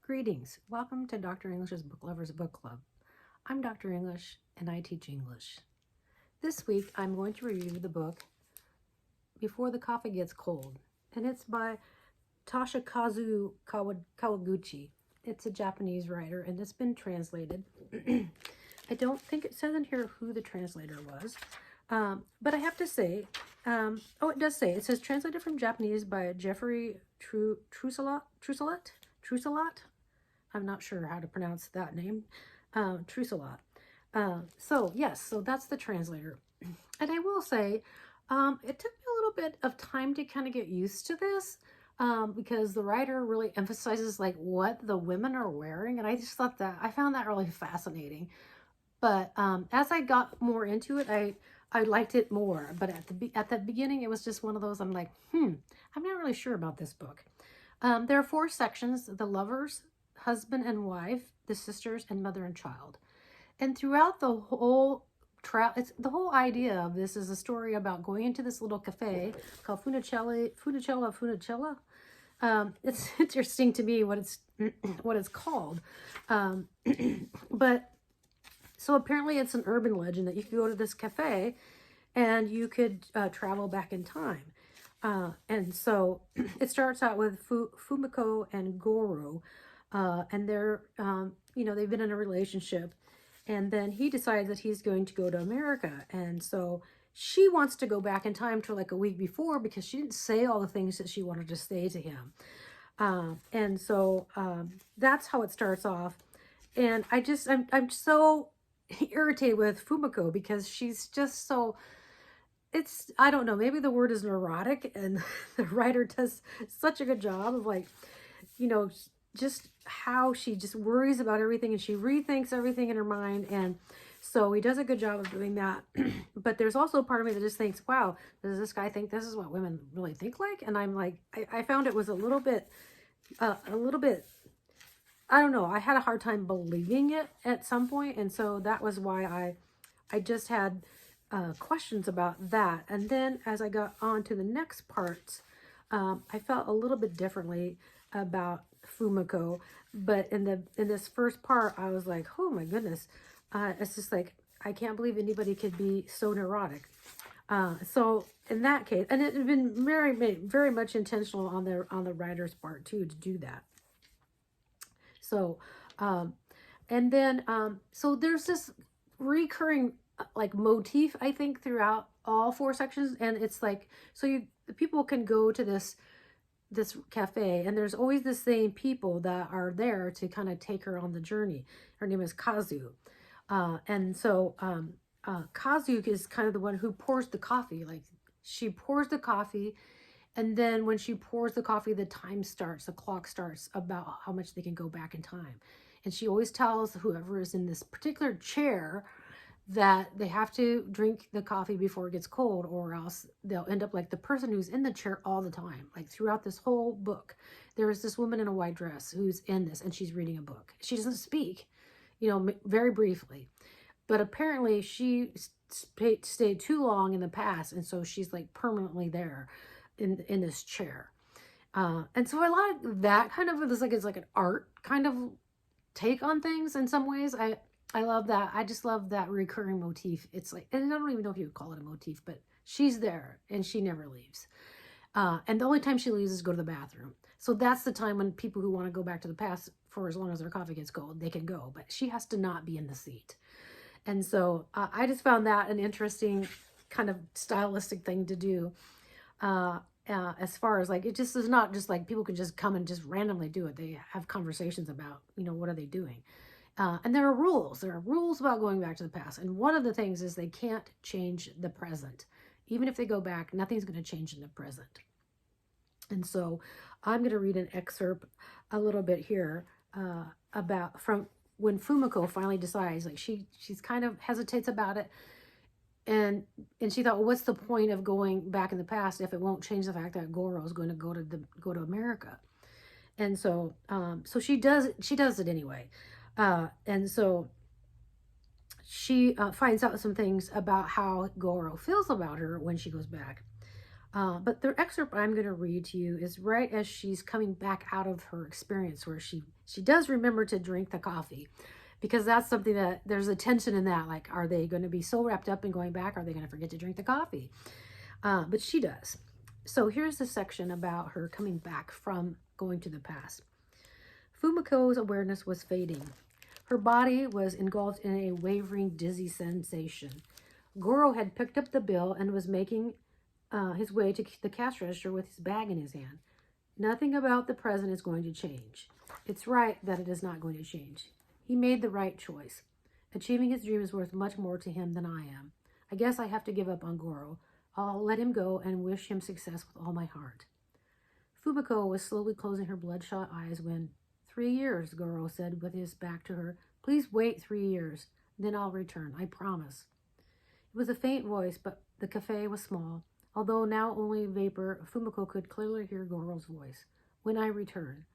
Greetings. Welcome to Dr. English's Book Lovers Book Club. I'm Dr. English and I teach English. This week I'm going to review the book Before the Coffee Gets Cold, and it's by Toshikazu Kawaguchi. It's a Japanese writer and it's been translated. I don't think it says in here who the translator was, but I have to say, it does say, it says translated from Japanese by Geoffrey Trousselot. I'm not sure how to pronounce that name. Trousselot. So that's the translator. And I will say, it took me a little bit of time to kind of get used to this, because the writer really emphasizes like what the women are wearing. And I just thought that, I found that really fascinating. But as I got more into it, I liked it more. But at the beginning, it was just one of those, I'm like, I'm not really sure about this book. There are 4 sections: the lovers, husband and wife, the sisters, and mother and child. And throughout the whole the whole idea of this is a story about going into this little cafe called Funicella. It's interesting to me what it's called. But so apparently it's an urban legend that you could go to this cafe and you could travel back in time. And so it starts out with Fumiko and Goro, and they're, they've been in a relationship, and then he decides that he's going to go to America. And so she wants to go back in time to like a week before because she didn't say all the things that she wanted to say to him. And so that's how it starts off. And I'm so irritated with Fumiko because she's just so, I don't know, maybe the word is neurotic, and the writer does such a good job of like, just how she just worries about everything and she rethinks everything in her mind. And so he does a good job of doing that. But there's also a part of me that just thinks, wow, does this guy think this is what women really think like? And I'm like, I found it was a little bit, I don't know, I had a hard time believing it at some point. And so that was why I just had questions about that. And then as I got on to the next parts, I felt a little bit differently about Fumiko. But in this first part, I was like, oh my goodness, it's just like, I can't believe anybody could be so neurotic. So in that case, and it had been very much intentional on the writer's part too, to do that. So and then so there's this recurring like motif, I think, throughout all 4 sections. And it's like, so the people can go to this cafe, and there's always the same people that are there to kind of take her on the journey. Her name is Kazu. And so Kazu is kind of the one who pours the coffee. Like, she pours the coffee, and then when she pours the coffee, the clock starts about how much they can go back in time. And she always tells whoever is in this particular chair that they have to drink the coffee before it gets cold, or else they'll end up like the person who's in the chair all the time. Like throughout this whole book, there is this woman in a white dress who's in this, and she's reading a book. She doesn't speak, very briefly, but apparently she stayed too long in the past, and so she's like permanently there in this chair. And so I like that kind of, it's like an art kind of take on things in some ways. I love that. I just love that recurring motif. It's like, and I don't even know if you would call it a motif, but she's there and she never leaves. And the only time she leaves is go to the bathroom. So that's the time when people who want to go back to the past for as long as their coffee gets cold, they can go, but she has to not be in the seat. And so I just found that an interesting kind of stylistic thing to do. As far as like, it just is not just like people can just come and just randomly do it. They have conversations about, what are they doing? And there are rules. There are rules about going back to the past. And one of the things is they can't change the present. Even if they go back, nothing's going to change in the present. And so I'm going to read an excerpt a little bit here about from when Fumiko finally decides, like she's kind of hesitates about it. And she thought, well, what's the point of going back in the past if it won't change the fact that Goro is going to go to America? And so so she does it anyway. And so she finds out some things about how Goro feels about her when she goes back. But the excerpt I'm going to read to you is right as she's coming back out of her experience, where she does remember to drink the coffee, because that's something that there's a tension in that. Like, are they going to be so wrapped up in going back? Are they going to forget to drink the coffee? But she does. So here's the section about her coming back from going to the past. Fumiko's awareness was fading. Her body was engulfed in a wavering, dizzy sensation. Goro had picked up the bill and was making his way to the cash register with his bag in his hand. Nothing about the present is going to change. It's right that it is not going to change. He made the right choice. Achieving his dream is worth much more to him than I am. I guess I have to give up on Goro. I'll let him go and wish him success with all my heart. Fumiko was slowly closing her bloodshot eyes when, 3 years, Goro said with his back to her. Please wait 3 years. Then I'll return. I promise. It was a faint voice, but the cafe was small. Although now only vapor, Fumiko could clearly hear Goro's voice. When I return.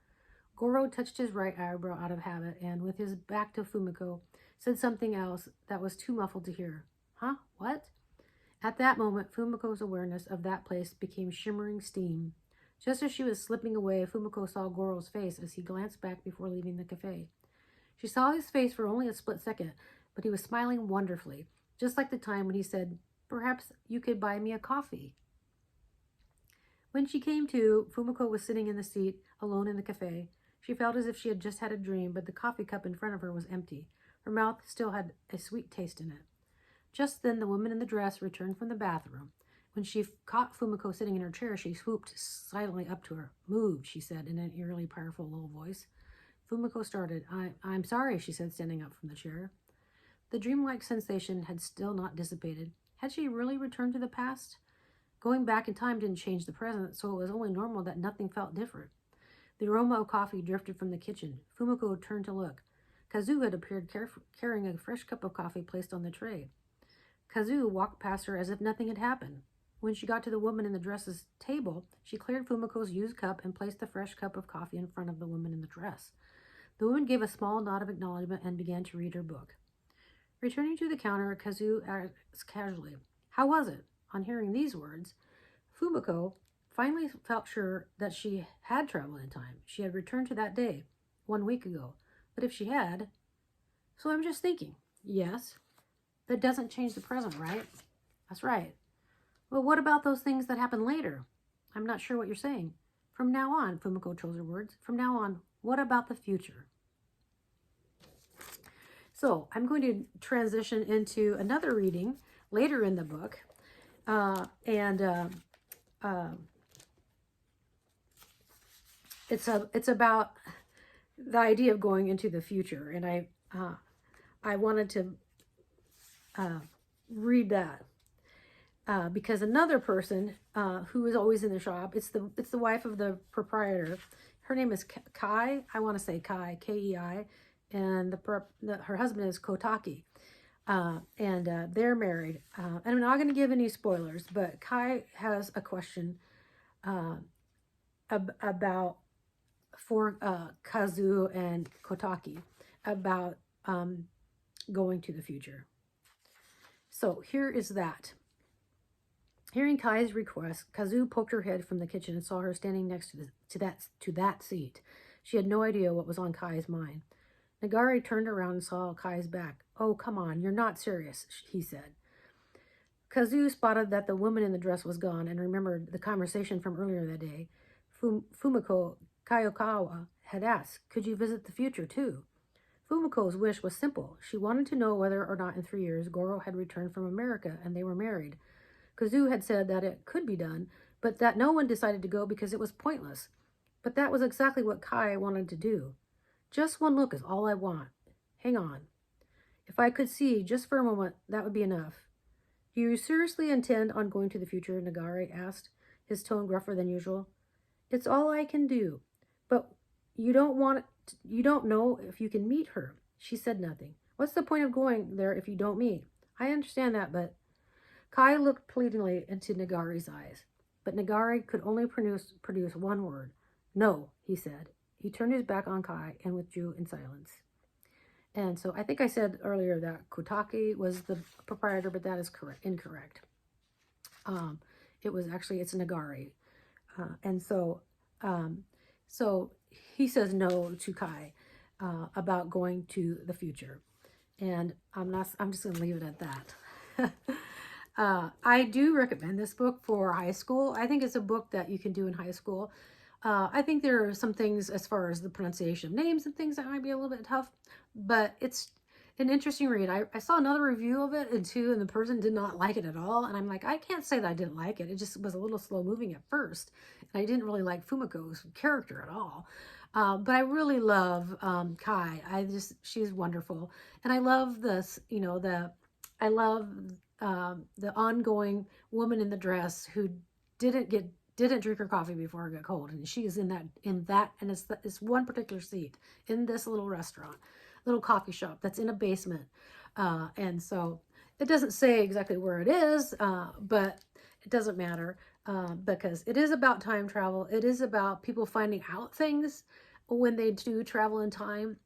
Goro touched his right eyebrow out of habit and, with his back to Fumiko, said something else that was too muffled to hear. Huh? What? At that moment, Fumiko's awareness of that place became shimmering steam. Just as she was slipping away, Fumiko saw Goro's face as he glanced back before leaving the cafe. She saw his face for only a split second, but he was smiling wonderfully, just like the time when he said, Perhaps you could buy me a coffee. When she came to, Fumiko was sitting in the seat, alone in the cafe. She felt as if she had just had a dream, but the coffee cup in front of her was empty. Her mouth still had a sweet taste in it. Just then, the woman in the dress returned from the bathroom. When she caught Fumiko sitting in her chair, she swooped silently up to her. Moved, she said in an eerily powerful low voice. Fumiko started. I'm sorry, she said, standing up from the chair. The dreamlike sensation had still not dissipated. Had she really returned to the past? Going back in time didn't change the present, so it was only normal that nothing felt different. The aroma of coffee drifted from the kitchen. Fumiko turned to look. Kazu had appeared carrying a fresh cup of coffee placed on the tray. Kazu walked past her as if nothing had happened. When she got to the woman in the dress's table, she cleared Fumiko's used cup and placed the fresh cup of coffee in front of the woman in the dress. The woman gave a small nod of acknowledgement and began to read her book. Returning to the counter, Kazu asked casually, How was it? On hearing these words, Fumiko finally felt sure that she had traveled in time. She had returned to that day, 1 week ago. But if she had... So I'm just thinking, yes, that doesn't change the present, right? That's right. Well, what about those things that happen later? I'm not sure what you're saying. From now on, Fumiko chose her words. From now on, what about the future? So I'm going to transition into another reading later in the book. It's about the idea of going into the future. And I wanted to read that. Because another person who is always in the shop, it's the wife of the proprietor. Her name is Kai. I want to say Kai, K-E-I, and her husband is Kotaki, and they're married. And I'm not going to give any spoilers, but Kai has a question about for Kazu and Kotaki about going to the future. So here is that. Hearing Kai's request, Kazu poked her head from the kitchen and saw her standing next to that seat. She had no idea what was on Kai's mind. Nagari turned around and saw Kai's back. Oh, come on, you're not serious, he said. Kazu spotted that the woman in the dress was gone and remembered the conversation from earlier that day. Fumiko Kayokawa had asked, could you visit the future too? Fumiko's wish was simple. She wanted to know whether or not in 3 years Goro had returned from America and they were married. Kazu had said that it could be done, but that no one decided to go because it was pointless. But that was exactly what Kai wanted to do. Just one look is all I want. Hang on. If I could see just for a moment, that would be enough. Do you seriously intend on going to the future? Nagari asked, his tone gruffer than usual. It's all I can do. But you don't know if you can meet her. She said nothing. What's the point of going there if you don't meet? I understand that, but... Kai looked pleadingly into Nagari's eyes, but Nagari could only produce one word. No, he said. He turned his back on Kai and withdrew in silence. And so I think I said earlier that Kotaki was the proprietor, but that is incorrect. It was actually, it's Nagari. And so, so he says no to Kai about going to the future. And I'm just going to leave it at that. I do recommend this book for high school. I think it's a book that you can do in high school. I think there are some things as far as the pronunciation of names and things that might be a little bit tough, but it's an interesting read. I saw another review of it and the person did not like it at all. And I'm like, I can't say that I didn't like it. It just was a little slow moving at first. And I didn't really like Fumiko's character at all. But I really love Kai. She's wonderful. And I love this, I love the ongoing woman in the dress who didn't drink her coffee before it got cold, and she is in that, and it's one particular seat in this little restaurant, little coffee shop that's in a basement, and so it doesn't say exactly where it is, but it doesn't matter, because it is about time travel. It is about people finding out things when they do travel in time.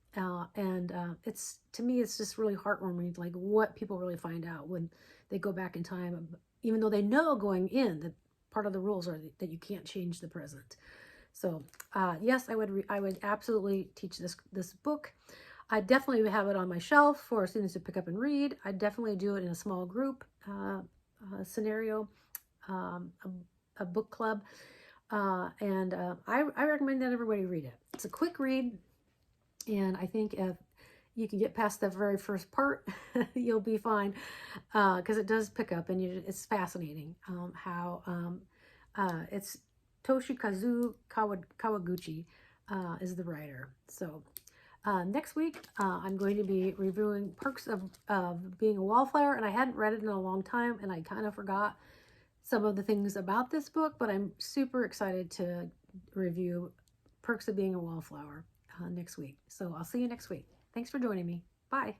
And it's, to me, it's just really heartwarming, like what people really find out when they go back in time, even though they know going in that part of the rules are that you can't change the present. So yes, I would absolutely teach this book. I definitely have it on my shelf for students to pick up and read. I definitely do it in a small group scenario, a book club, and I recommend that everybody read it. It's a quick read. And I think if you can get past the very first part, you'll be fine, because it does pick up, and it's fascinating how it's Toshikazu Kawaguchi is the writer. So next week, I'm going to be reviewing Perks of Being a Wallflower, and I hadn't read it in a long time, and I kind of forgot some of the things about this book, but I'm super excited to review Perks of Being a Wallflower next week. So I'll see you next week. Thanks for joining me. Bye.